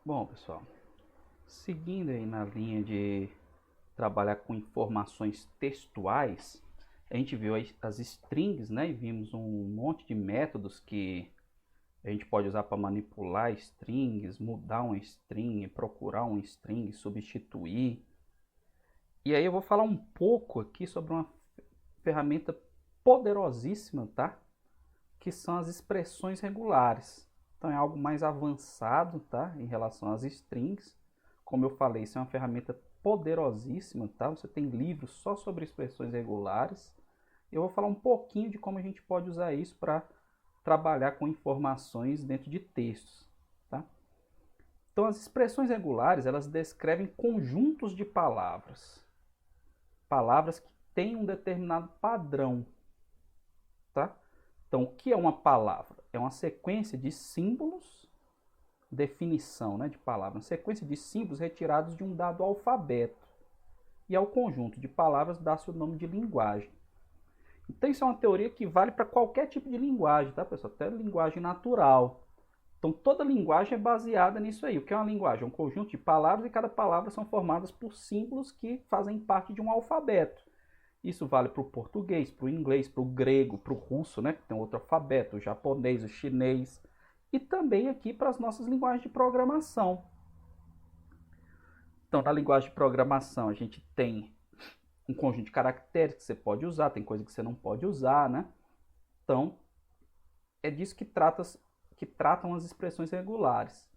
Bom, pessoal, seguindo aí na linha de trabalhar com informações textuais, a gente viu as strings, né? E vimos um monte de métodos que a gente pode usar para manipular strings, mudar uma string, procurar uma string, substituir. E aí eu vou falar um pouco aqui sobre uma ferramenta poderosíssima, tá? Que são as expressões regulares. Então é algo mais avançado, tá? Em relação às strings. Como eu falei, isso é uma ferramenta poderosíssima, tá? Você tem livros só sobre expressões regulares. Eu vou falar um pouquinho de como a gente pode usar isso para trabalhar com informações dentro de textos, tá? Então as expressões regulares, elas descrevem conjuntos de palavras. Palavras que têm um determinado padrão, tá? Então, o que é uma palavra? É uma sequência de símbolos, definição, né, de palavra, uma sequência de símbolos retirados de um dado alfabeto. E ao conjunto de palavras dá-se o nome de linguagem. Então, isso é uma teoria que vale para qualquer tipo de linguagem, tá, pessoal? Até linguagem natural. Então, toda linguagem é baseada nisso aí. O que é uma linguagem? É um conjunto de palavras e cada palavra são formadas por símbolos que fazem parte de um alfabeto. Isso vale para o português, para o inglês, para o grego, para o russo, né, que tem outro alfabeto, o japonês, o chinês, e também aqui para as nossas linguagens de programação. Então, na linguagem de programação, a gente tem um conjunto de caracteres que você pode usar, tem coisa que você não pode usar, né? Então, é disso que tratam as expressões regulares.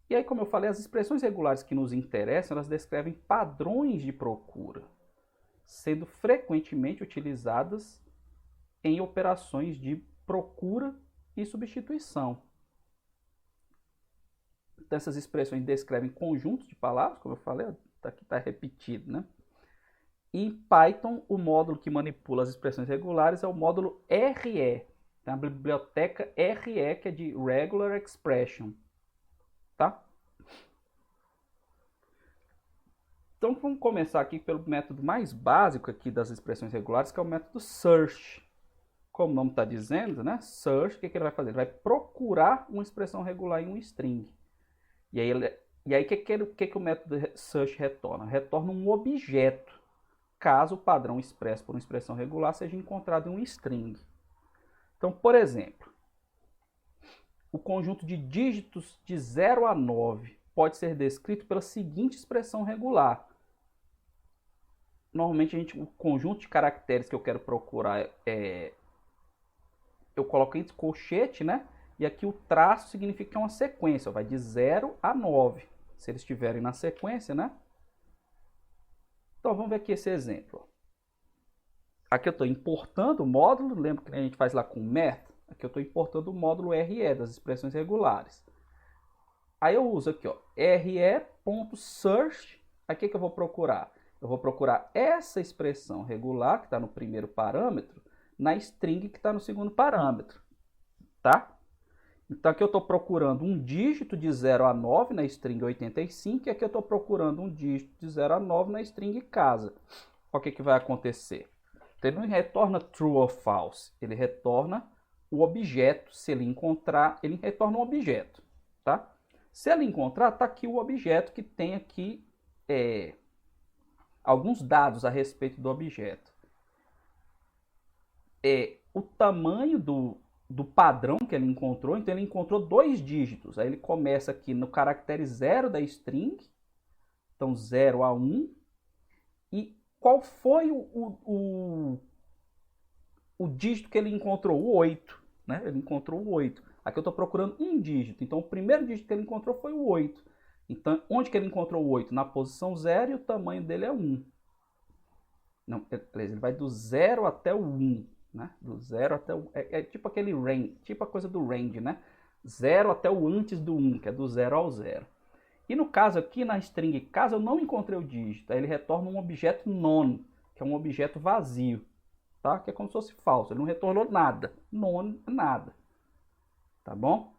E aí, como eu falei, as expressões regulares que nos interessam, elas descrevem padrões de procura, sendo frequentemente utilizadas em operações de procura e substituição. Então, essas expressões descrevem conjuntos de palavras, como eu falei, aqui está repetido, né? E em Python, o módulo que manipula as expressões regulares é o módulo RE, tem a biblioteca RE, que é de Regular Expression, tá? Então, vamos começar aqui pelo método mais básico aqui das expressões regulares, que é o método search. Como o nome está dizendo, né? Search, o que ele vai fazer? Ele vai procurar uma expressão regular em um string. E aí, o método search retorna? Retorna um objeto, caso o padrão expresso por uma expressão regular seja encontrado em um string. Então, por exemplo, o conjunto de dígitos de 0 a 9 pode ser descrito pela seguinte expressão regular. Normalmente, o conjunto de caracteres que eu quero procurar eu coloco entre colchete, né? E aqui o traço significa que é uma sequência, vai de 0 a 9, se eles estiverem na sequência, né? Então vamos ver aqui esse exemplo. Aqui eu estou importando o módulo, lembra que a gente faz lá com math? Aqui eu estou importando o módulo RE das expressões regulares. Aí eu uso aqui, ó, re.search. Aqui que eu vou procurar? Eu vou procurar essa expressão regular, que está no primeiro parâmetro, na string que está no segundo parâmetro, tá? Então aqui eu estou procurando um dígito de 0 a 9 na string 85 e aqui eu estou procurando um dígito de 0 a 9 na string casa. O que vai acontecer? Então, ele não retorna true ou false, ele retorna o objeto. Se ele encontrar, ele retorna um objeto, tá? Se ele encontrar, está aqui o objeto que tem aqui alguns dados a respeito do objeto. O tamanho do padrão que ele encontrou, então ele encontrou 2 dígitos. Aí ele começa aqui no caractere 0 da string, então 0 a 1. E qual foi o dígito que ele encontrou? O 8. Né? Ele encontrou o 8. Aqui eu estou procurando um dígito, então o primeiro dígito que ele encontrou foi o 8. Então, onde que ele encontrou o 8? Na posição 0 e o tamanho dele é 1. Não, ele vai do 0 até o 1. Né? Do 0 até o... É tipo aquele range, tipo a coisa do range, né? 0 até o antes do 1, que é do 0 ao 0. E no caso aqui, na string casa, eu não encontrei o dígito. Aí ele retorna um objeto none, que é um objeto vazio, tá? Que é como se fosse falso. Ele não retornou nada. None, nada. Tá bom?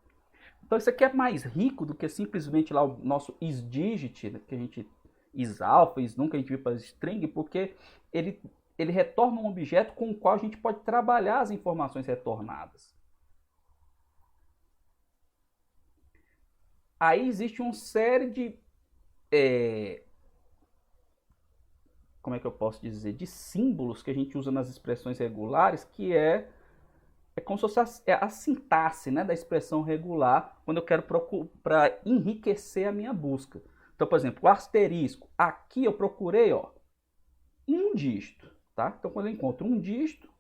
Então isso aqui é mais rico do que simplesmente lá o nosso isDigit, que a gente isalpha, isnum, que a gente viu para string, porque ele retorna um objeto com o qual a gente pode trabalhar as informações retornadas. Aí existe uma série de, como é que eu posso dizer, de símbolos que a gente usa nas expressões regulares, que é como se fosse a sintaxe, né, da expressão regular, quando eu quero para enriquecer a minha busca. Então, por exemplo, o asterisco. Aqui eu procurei, ó, um dígito, tá? Então, quando eu encontro um dígito,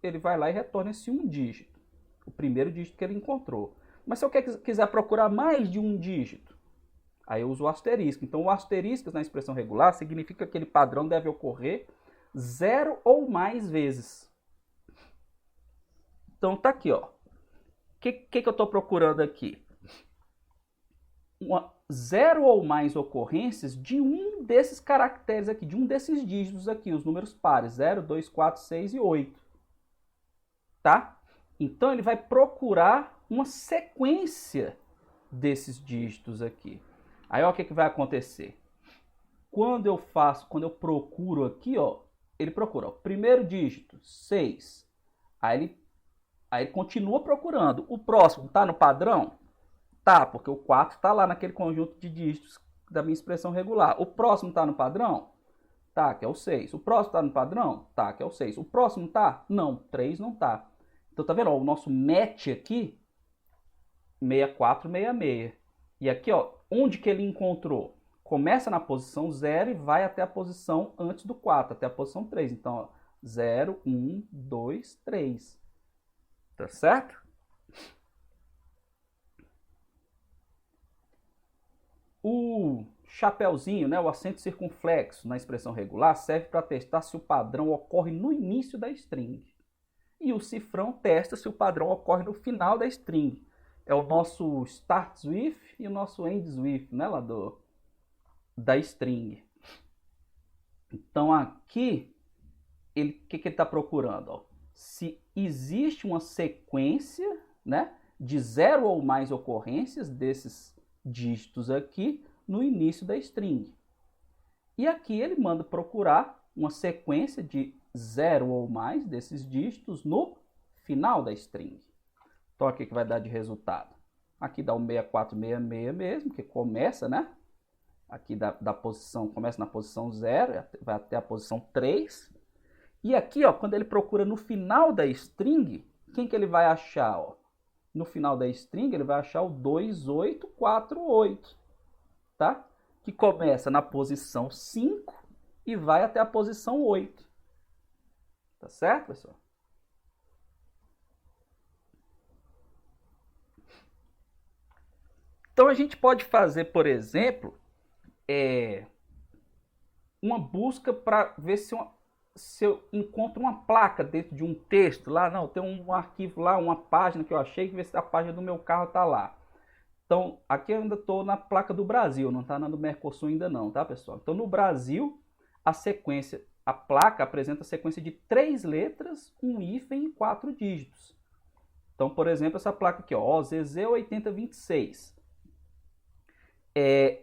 ele vai lá e retorna esse um dígito, o primeiro dígito que ele encontrou. Mas se eu quiser procurar mais de um dígito, aí eu uso o asterisco. Então, o asterisco na expressão regular significa que aquele padrão deve ocorrer 0 ou mais vezes. Então, tá aqui, ó. O que eu estou procurando aqui? 0 ou mais ocorrências de um desses caracteres aqui, de um desses dígitos aqui, os números pares, 0, 2, 4, 6 e 8. Tá? Então, ele vai procurar uma sequência desses dígitos aqui. Aí, ó, o que vai acontecer? Quando eu procuro aqui, ó, ele procura, ó, primeiro dígito, 6. Aí ele continua procurando. O próximo está no padrão? Tá, porque o 4 está lá naquele conjunto de dígitos da minha expressão regular. O próximo está no padrão? Tá, que é o 6. O próximo está no padrão? Tá, que é o 6. O próximo tá? Não, 3 não tá. Então, tá vendo? Ó, o nosso match aqui, 6466. E aqui, ó, onde que ele encontrou? Começa na posição 0 e vai até a posição antes do 4, até a posição 3. Então, ó, 0, 1, 2, 3. Tá certo? O chapeuzinho, né, o acento circunflexo na expressão regular serve para testar se o padrão ocorre no início da string. E o cifrão testa se o padrão ocorre no final da string. É o nosso starts with e o nosso ends with, né, lá da string. Então aqui, o que ele está procurando? Ó? Se existe uma sequência, né, de 0 ou mais ocorrências desses dígitos aqui no início da string. E aqui ele manda procurar uma sequência de 0 ou mais desses dígitos no final da string. Então aqui que vai dar de resultado. Aqui dá o 6466 mesmo, que começa, né? Aqui da posição, começa na posição 0, vai até a posição 3. E aqui, ó, quando ele procura no final da string, quem que ele vai achar, ó? No final da string, ele vai achar o 2848, tá? Que começa na posição 5 e vai até a posição 8. Tá certo, pessoal? Então, a gente pode fazer, por exemplo, uma busca para ver se eu encontro uma placa dentro de um texto lá. Não, tem um arquivo lá, uma página que eu achei, que ver se a página do meu carro está lá. Então, aqui eu ainda estou na placa do Brasil, não está na do Mercosul ainda não, tá, pessoal? Então, no Brasil, a placa apresenta a sequência de 3 letras, um hífen e 4 dígitos. Então, por exemplo, essa placa aqui, ó, OZZ8026.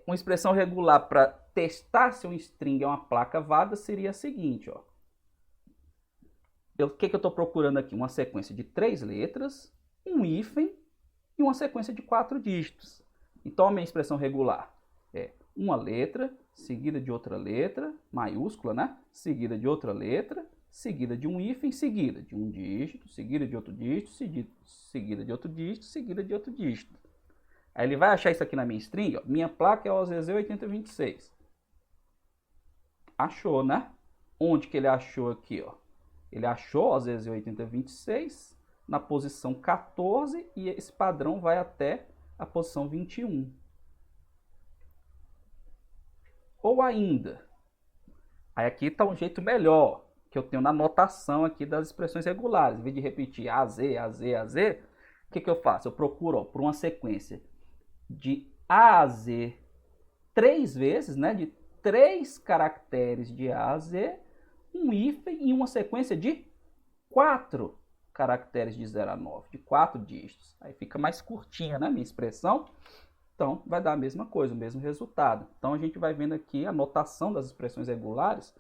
Uma expressão regular para testar se um string é uma placa válida seria a seguinte, ó. O que eu estou procurando aqui? Uma sequência de 3 letras, um hífen e uma sequência de 4 dígitos. Então, a minha expressão regular é uma letra, seguida de outra letra, maiúscula, né? Seguida de outra letra, seguida de um hífen, seguida de um dígito, seguida de outro dígito, seguida de outro dígito, seguida de outro dígito. Aí ele vai achar isso aqui na minha string, ó. Minha placa é OZZ8026. Achou, né? Onde que ele achou aqui, ó? Ele achou OZZ8026 na posição 14 e esse padrão vai até a posição 21. Ou ainda, aí aqui está um jeito melhor, que eu tenho na notação aqui das expressões regulares. Em vez de repetir AZ, AZ, AZ, o que eu faço? Eu procuro, ó, por uma sequência de A a Z 3 vezes, né, de 3 caracteres de A a Z, um hífen e uma sequência de 4 caracteres de 0 a 9, de 4 dígitos. Aí fica mais curtinha, né, minha expressão. Então, vai dar a mesma coisa, o mesmo resultado. Então, a gente vai vendo aqui a notação das expressões regulares,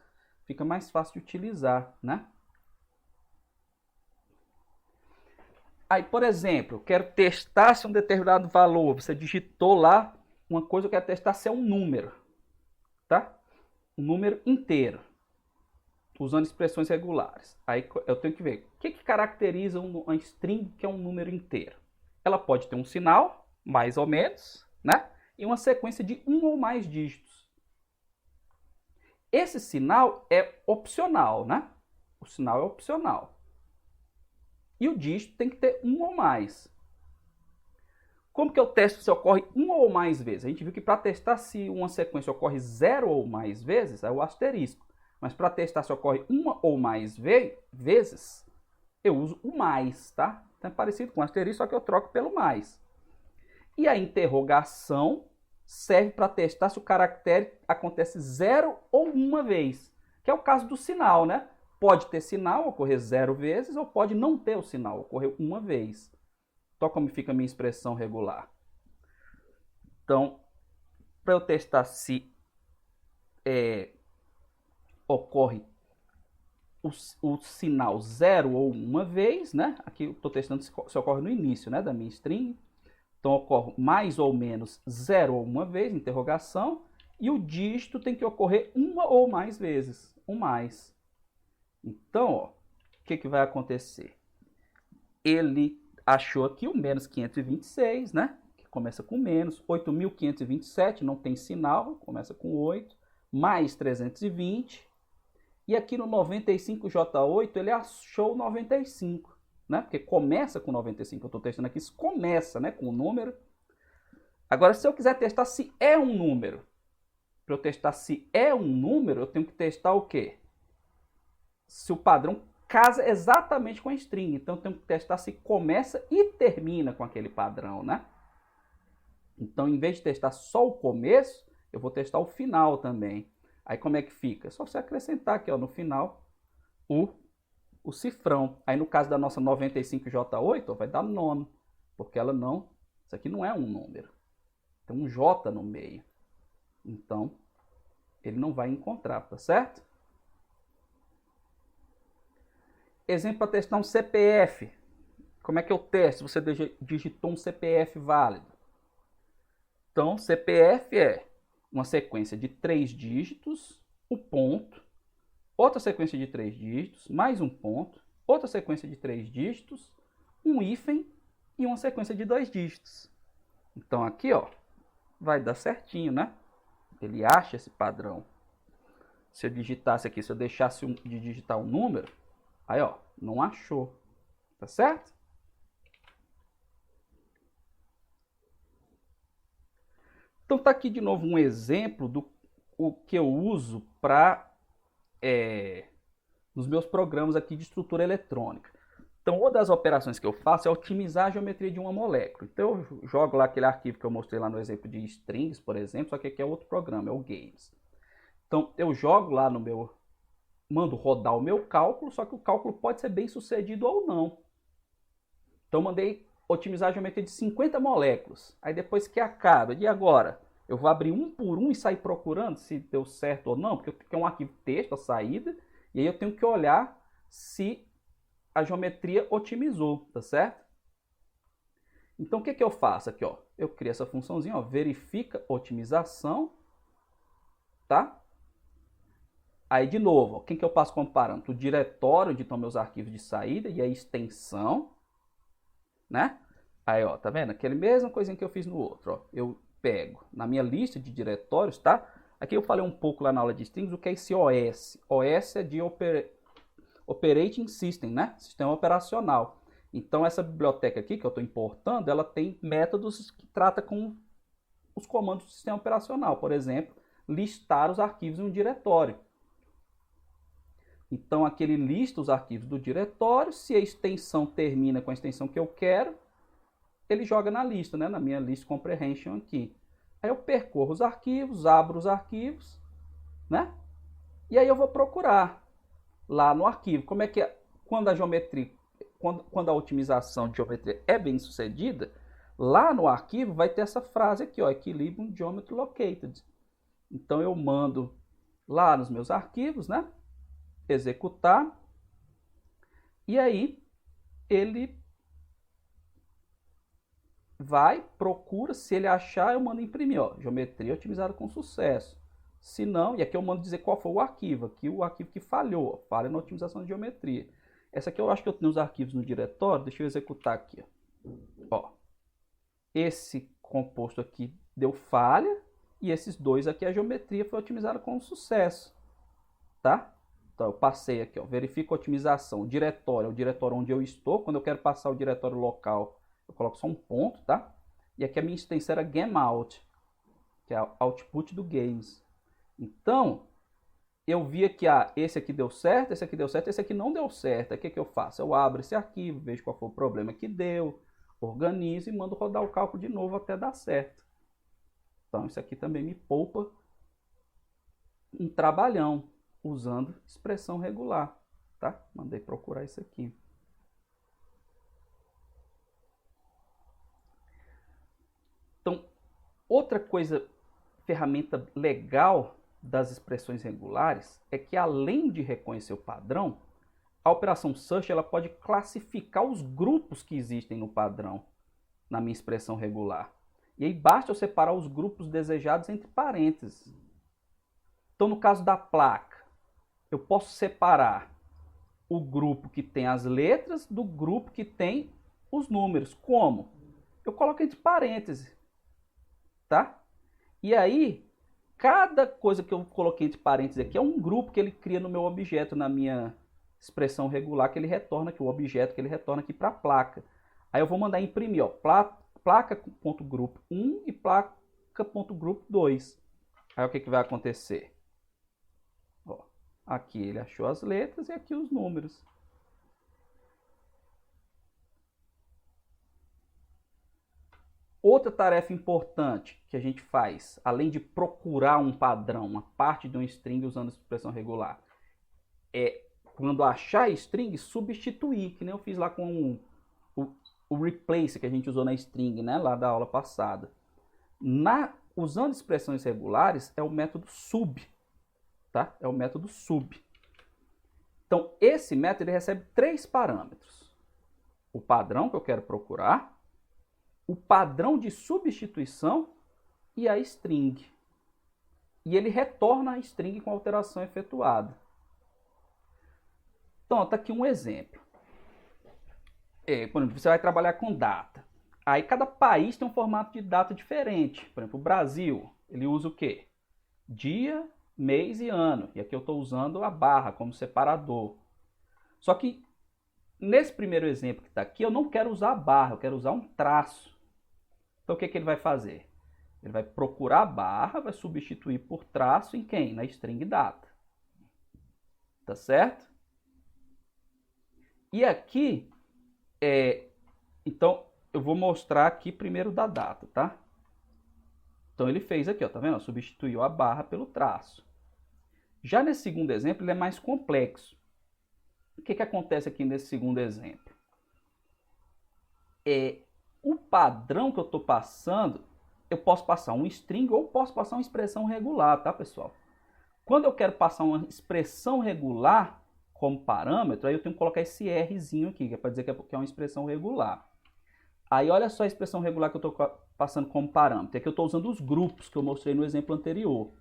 fica mais fácil de utilizar, né? Aí, por exemplo, eu quero testar se um determinado valor, você digitou lá uma coisa, eu quero testar se é um número, tá? Um número inteiro, usando expressões regulares. Aí eu tenho que ver o que caracteriza uma string que é um número inteiro. Ela pode ter um sinal, mais ou menos, né? E uma sequência de um ou mais dígitos. Esse sinal é opcional, né? O sinal é opcional. E o dígito tem que ter um ou mais. Como que eu testo se ocorre uma ou mais vezes? A gente viu que para testar se uma sequência ocorre 0 ou mais vezes, é o asterisco. Mas para testar se ocorre uma ou mais vezes, eu uso o mais, tá? Então é parecido com o asterisco, só que eu troco pelo mais. E a interrogação serve para testar se o caractere acontece 0 ou uma vez, que é o caso do sinal, né? Pode ter sinal, ocorrer 0 vezes, ou pode não ter o sinal, ocorrer uma vez. Então, como fica a minha expressão regular? Então, para eu testar se ocorre o sinal 0 ou uma vez, né? Aqui eu estou testando se ocorre no início, né, da minha string. Então, ocorre mais ou menos 0 ou uma vez, interrogação. E o dígito tem que ocorrer uma ou mais vezes, um mais. Então, ó, o que vai acontecer? Ele achou aqui o menos 526, né? Que começa com menos. 8.527, não tem sinal, começa com 8. Mais 320. E aqui no 95J8 ele achou 95, né? Porque começa com 95. Eu estou testando aqui se começa, né, com o número. Agora, se eu quiser testar se é um número, para eu testar se é um número, eu tenho que testar o quê? Se o padrão casa exatamente com a string. Então, eu tenho que testar se começa e termina com aquele padrão, né? Então, em vez de testar só o começo, eu vou testar o final também. Aí, como é que fica? É só você acrescentar aqui, ó, no final, o cifrão. Aí, no caso da nossa 95J8, ó, vai dar nono, porque ela não... Isso aqui não é um número. Tem um J no meio. Então, ele não vai encontrar, tá certo? Exemplo para testar um CPF. Como é que eu testo? Você digitou um CPF válido. Então, CPF é uma sequência de 3 dígitos, o ponto, outra sequência de 3 dígitos, mais um ponto, outra sequência de 3 dígitos, um hífen e uma sequência de 2 dígitos. Então, aqui, ó, vai dar certinho, né? Ele acha esse padrão. Se eu digitasse aqui, se eu deixasse de digitar um número, aí, ó, não achou. Tá certo? Então, tá aqui de novo um exemplo do o que eu uso para nos meus programas aqui de estrutura eletrônica. Então, uma das operações que eu faço é otimizar a geometria de uma molécula. Então, eu jogo lá aquele arquivo que eu mostrei lá no exemplo de strings, por exemplo, só que aqui é outro programa, é o Games. Então, eu jogo lá no meu... Mando rodar o meu cálculo, só que o cálculo pode ser bem sucedido ou não. Então, eu mandei otimizar a geometria de 50 moléculas. Aí, depois que acaba, e agora? Eu vou abrir um por um e sair procurando se deu certo ou não, porque é um arquivo texto, a saída, e aí eu tenho que olhar se a geometria otimizou, tá certo? Então, o que eu faço aqui, ó? Eu crio essa funçãozinha, ó, verifica otimização, tá? Aí, de novo, ó, quem que eu passo como parâmetro? O diretório onde estão meus arquivos de saída e a extensão, né? Aí, ó, tá vendo? Aquela mesma coisinha que eu fiz no outro, ó. Eu pego na minha lista de diretórios, tá? Aqui eu falei um pouco lá na aula de strings o que é esse OS. OS é de Operating System, né? Sistema operacional. Então, essa biblioteca aqui que eu estou importando, ela tem métodos que tratam com os comandos do sistema operacional. Por exemplo, listar os arquivos em um diretório. Então, aqui ele lista os arquivos do diretório. Se a extensão termina com a extensão que eu quero, ele joga na lista, né? Na minha list comprehension aqui. Aí eu percorro os arquivos, abro os arquivos, né? E aí eu vou procurar lá no arquivo. Como é que é? Quando a geometria, quando a otimização de geometria é bem sucedida, lá no arquivo vai ter essa frase aqui, ó, Equilibrium Geometry Located. Então eu mando lá nos meus arquivos, né? Executar. E aí ele vai, procura, se ele achar, eu mando imprimir, ó, geometria otimizada com sucesso. Se não, e aqui eu mando dizer qual foi o arquivo, aqui o arquivo que falhou, ó, falha na otimização de geometria. Essa aqui eu acho que eu tenho os arquivos no diretório, deixa eu executar aqui, ó. Esse composto aqui deu falha, e esses dois aqui, a geometria foi otimizada com sucesso, tá? Então eu passei aqui, ó, verifico a otimização, o diretório é o diretório onde eu estou, quando eu quero passar o diretório local, eu coloco só um ponto, tá? E aqui a minha extensão era gameout, que é o output do games. Então, eu via que esse aqui deu certo, esse aqui deu certo, esse aqui não deu certo. Aí o que eu faço? Eu abro esse arquivo, vejo qual foi o problema que deu, organizo e mando rodar o cálculo de novo até dar certo. Então, isso aqui também me poupa um trabalhão, usando expressão regular, tá? Mandei procurar isso aqui. Então, outra coisa, ferramenta legal das expressões regulares é que, além de reconhecer o padrão, a operação search ela pode classificar os grupos que existem no padrão na minha expressão regular. E aí basta eu separar os grupos desejados entre parênteses. Então, no caso da placa, eu posso separar o grupo que tem as letras do grupo que tem os números. Como? Eu coloco entre parênteses, tá? E aí, cada coisa que eu coloquei entre parênteses aqui é um grupo que ele cria no meu objeto, na minha expressão regular, que ele retorna aqui, o objeto que ele retorna aqui para a placa. Aí eu vou mandar imprimir, ó, placa.grupo 1 e placa.grupo 2. Aí o que vai acontecer? Ó, aqui ele achou as letras e aqui os números. Outra tarefa importante que a gente faz, além de procurar um padrão, uma parte de um string usando a expressão regular, é, quando achar a string, substituir, que nem eu fiz lá com o replace que a gente usou na string, né, lá da aula passada. Usando expressões regulares, é o método sub, tá? É o método sub. Então, esse método ele recebe 3 parâmetros. O padrão que eu quero procurar, o padrão de substituição e a string. E ele retorna a string com a alteração efetuada. Então, está aqui um exemplo. Por exemplo, você vai trabalhar com data. Aí cada país tem um formato de data diferente. Por exemplo, o Brasil, ele usa o quê? Dia, mês e ano. E aqui eu estou usando a barra como separador. Só que nesse primeiro exemplo que está aqui, eu não quero usar a barra, eu quero usar um traço. Então o que ele vai fazer? Ele vai procurar a barra, vai substituir por traço em quem? Na string data. Tá certo? E aqui, então eu vou mostrar aqui primeiro da data, tá? Então ele fez aqui, ó, tá vendo? Substituiu a barra pelo traço. Já nesse segundo exemplo, ele é mais complexo. O que acontece aqui nesse segundo exemplo? O padrão que eu estou passando, eu posso passar um string ou posso passar uma expressão regular, tá, pessoal? Quando eu quero passar uma expressão regular como parâmetro, aí eu tenho que colocar esse Rzinho aqui, que é para dizer que é uma expressão regular. Aí olha só a expressão regular que eu estou passando como parâmetro. Aqui eu estou usando os grupos que eu mostrei no exemplo anterior.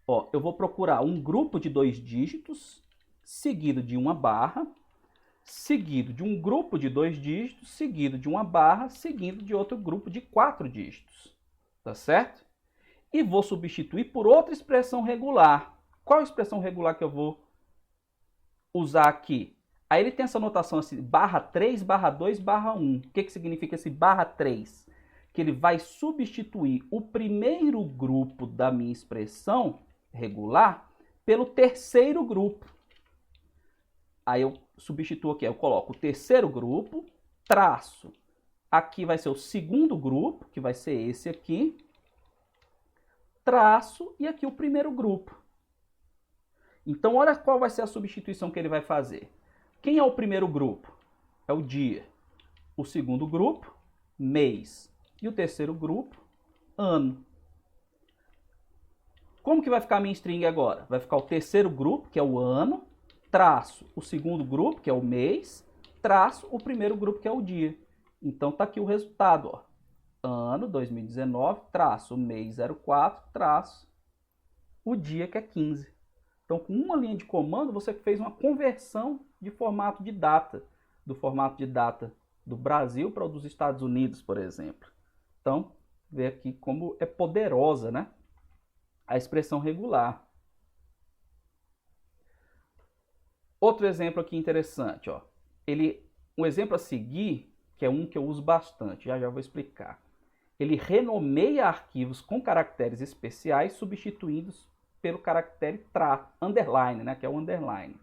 Ó, eu vou procurar um grupo de 2 dígitos, seguido de uma barra, seguido de um grupo de 2 dígitos, seguido de uma barra, seguido de outro grupo de 4 dígitos. Tá certo? E vou substituir por outra expressão regular. Qual expressão regular que eu vou usar aqui? Aí ele tem essa notação assim, barra 3, barra 2, barra 1. O que significa esse barra 3? Que ele vai substituir o primeiro grupo da minha expressão regular pelo terceiro grupo. Aí eu substituo aqui, eu coloco o terceiro grupo, traço. Aqui vai ser o segundo grupo, que vai ser esse aqui. Traço e aqui o primeiro grupo. Então, olha qual vai ser a substituição que ele vai fazer. Quem é o primeiro grupo? É o dia. O segundo grupo, mês. E o terceiro grupo, ano. Como que vai ficar a minha string agora? Vai ficar o terceiro grupo, que é o ano, traço o segundo grupo, que é o mês, traço o primeiro grupo, que é o dia. Então, tá aqui o resultado, ó. ano 2019, traço mês 04, traço o dia que é 15. Então, com uma linha de comando, você fez uma conversão de formato de data, do formato de data do Brasil para o dos Estados Unidos, por exemplo. Então, vê aqui como é poderosa, né, a expressão regular. Outro exemplo aqui interessante, ó. Um exemplo a seguir, que é um que eu uso bastante, já vou explicar. Ele renomeia arquivos com caracteres especiais substituídos pelo caractere underline, né, que é o underline.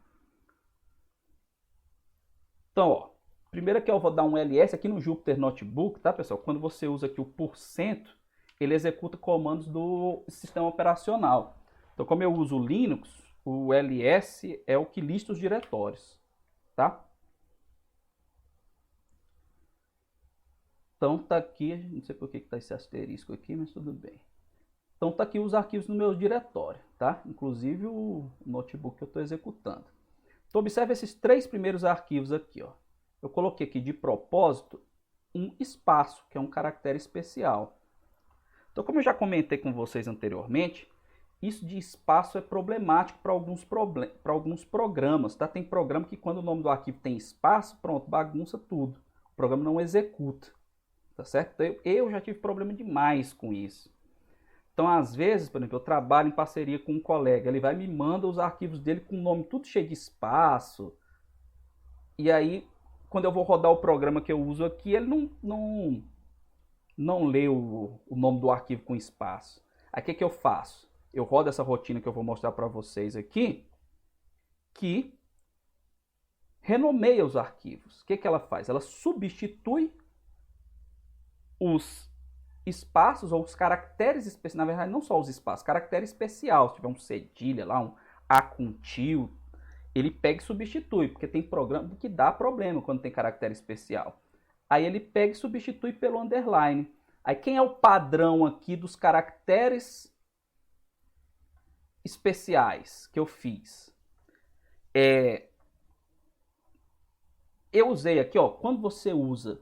Então, ó, primeiro aqui eu vou dar um ls aqui no Jupyter Notebook, tá, pessoal? Quando você usa aqui o %, ele executa comandos do sistema operacional. Então, como eu uso o Linux, o ls é o que lista os diretórios, tá? Então, tá aqui, não sei por que tá esse asterisco aqui, mas tudo bem. Então, tá aqui os arquivos no meu diretório, tá? Inclusive o notebook que eu estou executando. Então, observe esses 3 primeiros arquivos aqui, ó. Eu coloquei aqui de propósito um espaço, que é um caractere especial. Então, como eu já comentei com vocês anteriormente, isso de espaço é problemático para alguns programas, tá? Tem programa que quando o nome do arquivo tem espaço, pronto, bagunça tudo. O programa não executa, tá certo? Então, eu já tive problema demais com isso. Então, às vezes, por exemplo, eu trabalho em parceria com um colega, ele vai e me manda os arquivos dele com o nome tudo cheio de espaço. E aí, quando eu vou rodar o programa que eu uso aqui, ele não lê o nome do arquivo com espaço. Aí, o que eu faço? Eu rodo essa rotina que eu vou mostrar para vocês aqui, que renomeia os arquivos. O que ela faz? Ela substitui os espaços ou os caracteres especiais, na verdade não só os espaços, caractere especial, se tiver um cedilha lá, um A com tio, ele pega e substitui, porque tem programa que dá problema quando tem caractere especial. Aí ele pega e substitui pelo underline. Aí quem é o padrão aqui dos caracteres especiais que eu fiz? Eu usei aqui, ó, quando você usa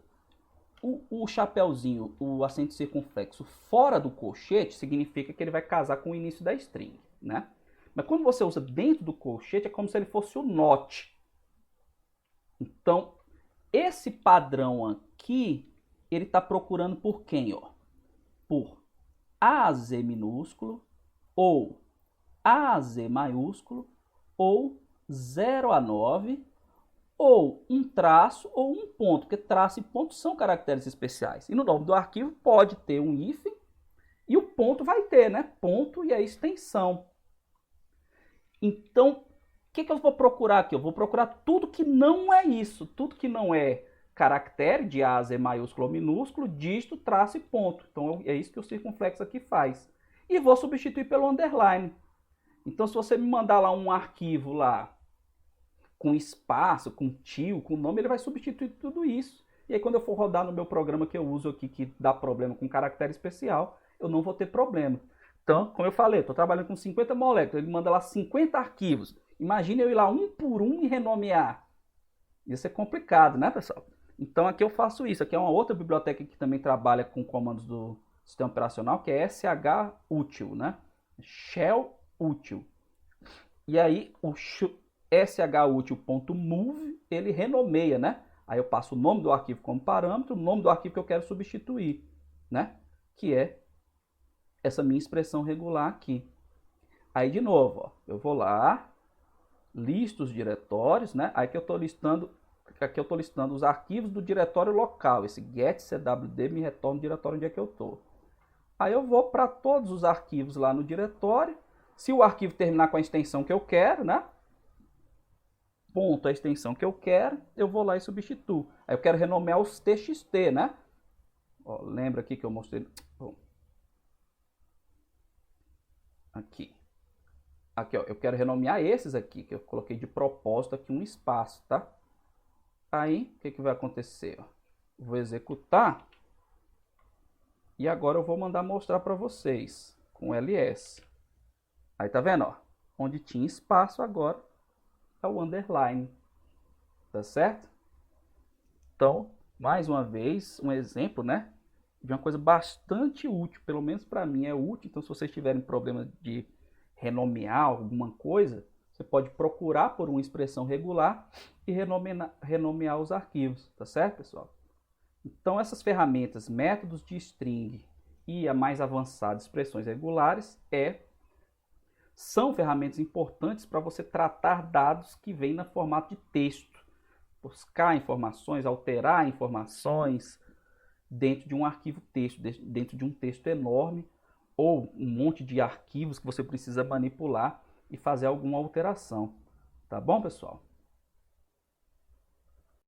o chapéuzinho, o acento circunflexo fora do colchete, significa que ele vai casar com o início da string, né? Mas quando você usa dentro do colchete, é como se ele fosse o not. Então, esse padrão aqui, ele está procurando por quem, ó? Por AZ minúsculo, ou AZ maiúsculo, ou 0 a 9, ou um traço ou um ponto, porque traço e ponto são caracteres especiais. E no nome do arquivo pode ter um hífen e o ponto vai ter, né? Ponto e a extensão. Então, o que eu vou procurar aqui? Eu vou procurar tudo que não é isso, tudo que não é caractere de A, Z maiúsculo ou minúsculo, dígito, traço e ponto. Então, é isso que o circunflexo aqui faz. E vou substituir pelo underline. Então, se você me mandar lá um arquivo lá, com espaço, com tio, com nome, ele vai substituir tudo isso. E aí quando eu for rodar no meu programa que eu uso aqui, que dá problema com caractere especial, eu não vou ter problema. Então, como eu falei, estou trabalhando com 50 moléculas, ele manda lá 50 arquivos. Imagina eu ir lá um por um e renomear. Isso é complicado, né, pessoal? Então aqui eu faço isso. Aqui é uma outra biblioteca que também trabalha com comandos do sistema operacional, que é shútil, né? Shell útil. E aí o shútil.move, ele renomeia, né? Aí eu passo o nome do arquivo como parâmetro, o nome do arquivo que eu quero substituir, né? Que é essa minha expressão regular aqui. Aí de novo, ó, eu vou lá, listo os diretórios, né? Aí que eu estou listando, aqui eu estou listando os arquivos do diretório local. Esse getCwd me retorna o diretório onde é que eu estou. Aí eu vou para todos os arquivos lá no diretório. Se o arquivo terminar com a extensão que eu quero, né? Ponto a extensão que eu quero, eu vou lá e substituo. Aí eu quero renomear os txt, né? Ó, lembra aqui que eu mostrei. Bom. Aqui. Aqui, ó, eu quero renomear esses aqui, que eu coloquei de propósito aqui um espaço, tá? Aí, o que vai acontecer? Ó? Vou executar. E agora eu vou mandar mostrar para vocês com ls. Aí tá vendo, ó? Onde tinha espaço agora é o underline, tá certo? Então, mais uma vez, um exemplo, né, de uma coisa bastante útil, pelo menos para mim é útil. Então, se vocês tiverem problema de renomear alguma coisa, você pode procurar por uma expressão regular e renomear os arquivos, tá certo, pessoal? Então, essas ferramentas, métodos de string e a mais avançada, expressões regulares, são ferramentas importantes para você tratar dados que vêm no formato de texto, buscar informações, alterar informações dentro de um arquivo texto, dentro de um texto enorme, ou um monte de arquivos que você precisa manipular e fazer alguma alteração. Tá bom, pessoal?